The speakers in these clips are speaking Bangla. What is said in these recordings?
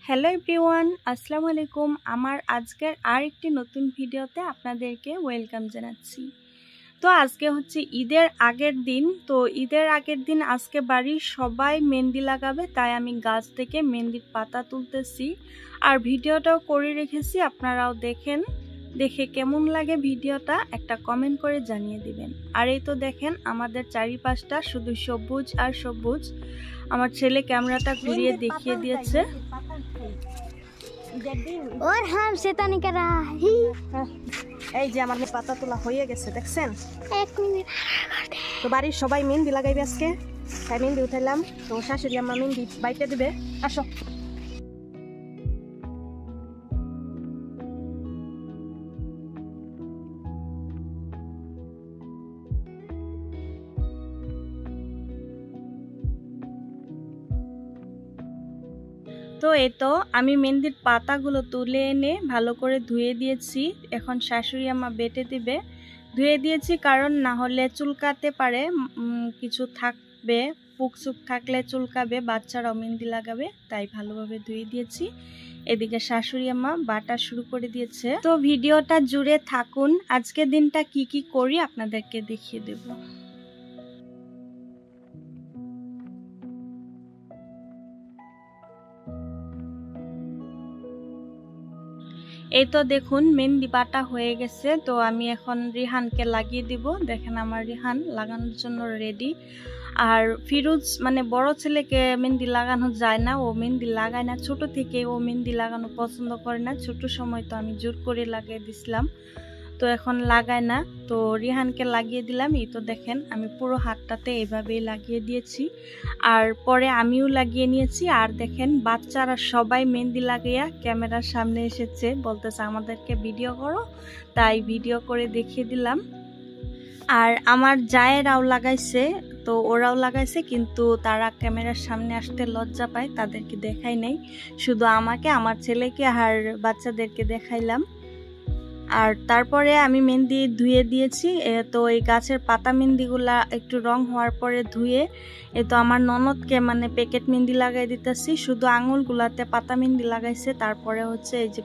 হ্যালো এভরিওয়ান, আসসালামু আলাইকুম। আমার আজকের আরেকটি নতুন ভিডিওতে আপনাদেরকে ওয়েলকাম জানাচ্ছি। তো আজকে হচ্ছে ঈদের আগের দিন। তো ঈদের আগের দিন আজকে বাড়ির সবাই মেহেন্দি লাগাবে, তাই আমি গাছ থেকে মেহেন্দির পাতা তুলতেছি আর ভিডিওটাও করে রেখেছি। আপনারাও দেখেন, দেখে কেমন লাগে ভিডিওটা একটা কমেন্ট করে জানিয়ে দিবেন। আর এই তো দেখেন আমাদের চারিপাশটা শুধু সবুজ আর সবুজ। আমার ছেলে ক্যামেরাটা ঘুরিয়ে দেখিয়ে দিয়েছে। और हम शैतानी कर रहा है। এই যে আমার পাতা তোলা হয়ে গেছে, দেখছেন? 1 মিনিট। তো বাড়ির সবাই মেহেন্দি লাগাইবে আজকে, তাই মেহেন্দি উঠাইলাম। তো শাশুড়ি আম্মা মেহেন্দি বাইটে দিবে, আসো। তো এই তো আমি মেহেন্দির পাতাগুলো তুলে এনে ভালো করে ধুয়ে দিয়েছি। এখন শাশুড়ি আম্মা বেটে দিবে। ধুয়ে দিয়েছি কারণ না হলে চুলকাতে পারে, কিছু থাকবে, পুকচুক থাকলে চুলকাবে, বাচ্চারাও মেহেন্দি লাগাবে, তাই ভালোভাবে ধুয়ে দিয়েছি। এদিকে শাশুড়ি আম্মা বাটা শুরু করে দিয়েছে। তো ভিডিওটা জুড়ে থাকুন, আজকের দিনটা কি কি করি আপনাদেরকে দেখিয়ে দেব। এই তো দেখুন মেহেন্দি বাটা হয়ে গেছে। তো আমি এখন রিহানকে লাগিয়ে দিব। দেখেন আমার রিহান লাগানোর জন্য রেডি। আর ফিরোজ মানে বড় ছেলেকে মেহেন্দি লাগানো যায় না, ও মেহেন্দি লাগায় না, ছোট থেকে ও মেহেন্দি লাগানো পছন্দ করে না। ছোট সময় তো আমি জোর করে লাগিয়ে দিছিলাম, তো এখন লাগায় না। তো রিহানকে লাগিয়ে দিলাম। এই তো দেখেন আমি পুরো হাতটাতে এভাবেই লাগিয়ে দিয়েছি, আর পরে আমিও লাগিয়ে নিয়েছি। আর দেখেন বাচ্চারা সবাই মেহেন্দি লাগাইয়া ক্যামেরার সামনে এসেছে, বলতেছে আমাদেরকে ভিডিও করো, তাই ভিডিও করে দেখিয়ে দিলাম। আর আমার জায়েরাও লাগাইছে, তো ওরাও লাগাইছে, কিন্তু তারা ক্যামেরার সামনে আসতে লজ্জা পায়, তাদেরকে দেখাই নাই, শুধু আমাকে, আমার ছেলেকে আর বাচ্চাদেরকে দেখাইলাম। আর তারপরে আমি মেহেন্দি ধুয়ে দিয়েছি। তো এই গাছের পাতা মেহেন্দিগুলা একটু রং হওয়ার পরে ধুয়ে তো আমার ননদকে মানে প্যাকেট মেহেন্দি লাগাই দিতেছি। শুধু আঙুলগুলাতে পাতা মেহেন্দি লাগাইছে, তারপরে হচ্ছে এই যে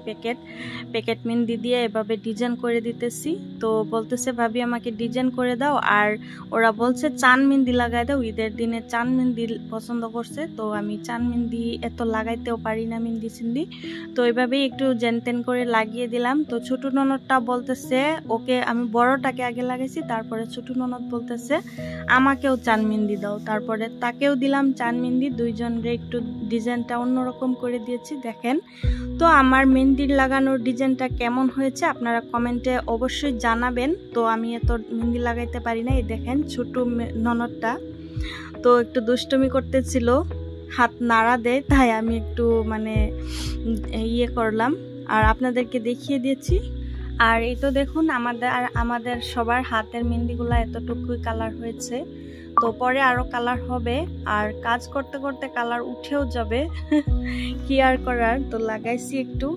প্যাকেট মেহেন্দি দিয়ে এভাবে ডিজাইন করে দিতেছি। তো বলতেছে ভাবি আমাকে ডিজাইন করে দাও, আর ওরা বলছে চান মেহেন্দি লাগাই দাও, ঈদের দিনে চান মেহেন্দি পছন্দ করছে। তো আমি চান মেহেন্দি এত লাগাইতেও পারি না মেহেন্দি সিন্দি, তো এইভাবেই একটু জেনতেন করে লাগিয়ে দিলাম। তো ছোট ননদটা বলতেছে ওকে, আমি বড়টাকে আগে লাগাইছি, তারপরে ছোট ননদ বলতেছে আমাকেও চান মেহেন্দি দাও, তারপরে তাকেও দিলাম চান মেহেন্দি। দুইজনের একটু ডিজাইনটা অন্যরকম করে দিয়েছি, দেখেন। তো আমার মেহেন্দি লাগানোর ডিজাইনটা কেমন হয়েছে আপনারা কমেন্টে অবশ্যই জানাবেন। তো আমি এত মেহেন্দি লাগাইতে পারি না। এই দেখেন ছোট ননদটা তো একটু দুষ্টুমি করতেছিল, হাত নাড়া দেয়, তাই আমি একটু মানে ইয়ে করলাম আর আপনাদেরকে দেখিয়ে দিয়েছি। আর এই তো দেখুন আমাদের সবার হাতের মেহেন্দিগুলো এতটুকুই কালার হয়েছে, তো পরে আরো কালার হবে, আর কাজ করতে করতে কালার উঠেও যাবে কি আর করার। তো লাগাইছি একটু।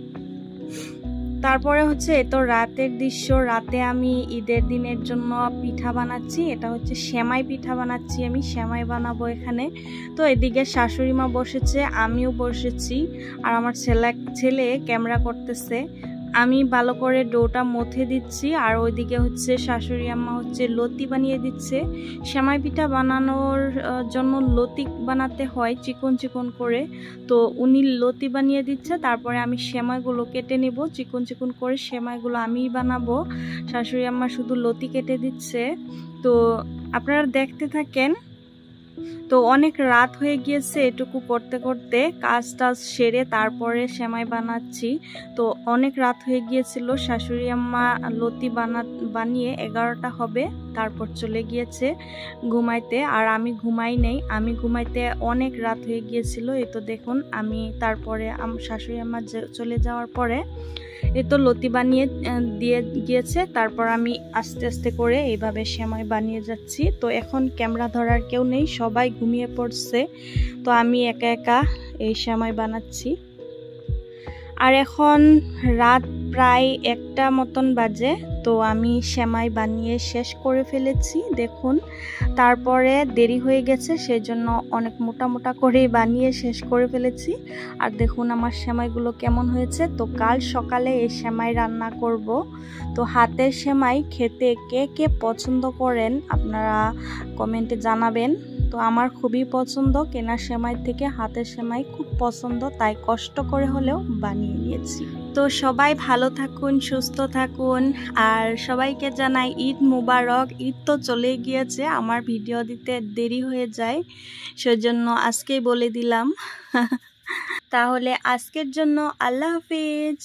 তারপরে হচ্ছে এতো রাতের দৃশ্য, রাতে আমি ঈদের দিনের জন্য পিঠা বানাচ্ছি। এটা হচ্ছে সেমাই পিঠা বানাচ্ছি, আমি সেমাই বানাবো এখানে। তো এদিকে শাশুড়ি মা বসেছে, আমিও বসেছি, আর আমার ছেলে ক্যামেরা করতেছে। আমি ভালো করে ডোটা মথে দিচ্ছি, আর ওইদিকে হচ্ছে শাশুড়ি আম্মা হচ্ছে লতি বানিয়ে দিচ্ছে। সেমাই পিঠা বানানোর জন্য লতি বানাতে হয় চিকন চিকন করে, তো উনি লতি বানিয়ে দিচ্ছে। তারপরে আমি সেমাইগুলো কেটে নেব চিকন চিকন করে, সেমাইগুলো আমিই বানাবো, শাশুড়ি আম্মা শুধু লতি কেটে দিচ্ছে। তো আপনারা দেখতে থাকেন। তো অনেক রাত হয়ে গিয়েছে, এটুকু করতে করতে কাজ টাজ সেরে তারপরে সেমাই বানাচ্ছি। তো অনেক রাত হয়ে গিয়েছিল, শাশুড়ি আম্মা লতি বানিয়ে 11টা হবে, তারপর চলে গিয়েছে ঘুমাইতে। আর আমি ঘুমাই নেই, আমি ঘুমাইতে অনেক রাত হয়ে গিয়েছিল। এই তো দেখুন আমি তারপরে শাশুড়ি আম্মা চলে যাওয়ার পরে এই তো লতি বানিয়ে দিয়ে গিয়েছে, তারপর আমি আস্তে আস্তে করে এইভাবে সেমাই বানিয়ে যাচ্ছি। তো এখন ক্যামেরা ধরার কেউ নেই, সবাই ঘুমিয়ে পড়ছে, তো আমি একা একা এই সেমাই বানাচ্ছি। আর এখন রাত প্রায় 1টা মতন বাজে। তো আমি সেমাই বানিয়ে শেষ করে ফেলেছি দেখুন। তারপরে দেরি হয়ে গেছে সেজন্য অনেক মোটা মোটা করে বানিয়ে শেষ করে ফেলেছি। আর দেখুন আমার সেমাইগুলো কেমন হয়েছে। তো কাল সকালে এই সেমাই রান্না করব। তো হাতের সেমাই খেতে কে কে পছন্দ করেন আপনারা কমেন্টে জানাবেন। তো আমার খুবই পছন্দ, কেনার সেমাই থেকে হাতের সেমাই খুব পছন্দ, তাই কষ্ট করে হলেও বানিয়ে নিয়েছি। তো সবাই ভালো থাকুন, সুস্থ থাকুন, আর সবাইকে জানাই ঈদ মুবারক। ঈদ তো চলে গিয়েছে, আমার ভিডিও দিতে দেরি হয়ে যায়, সেজন্য আজকেই বলে দিলাম। তাহলে আজকের জন্য আল্লাহ হাফিজ।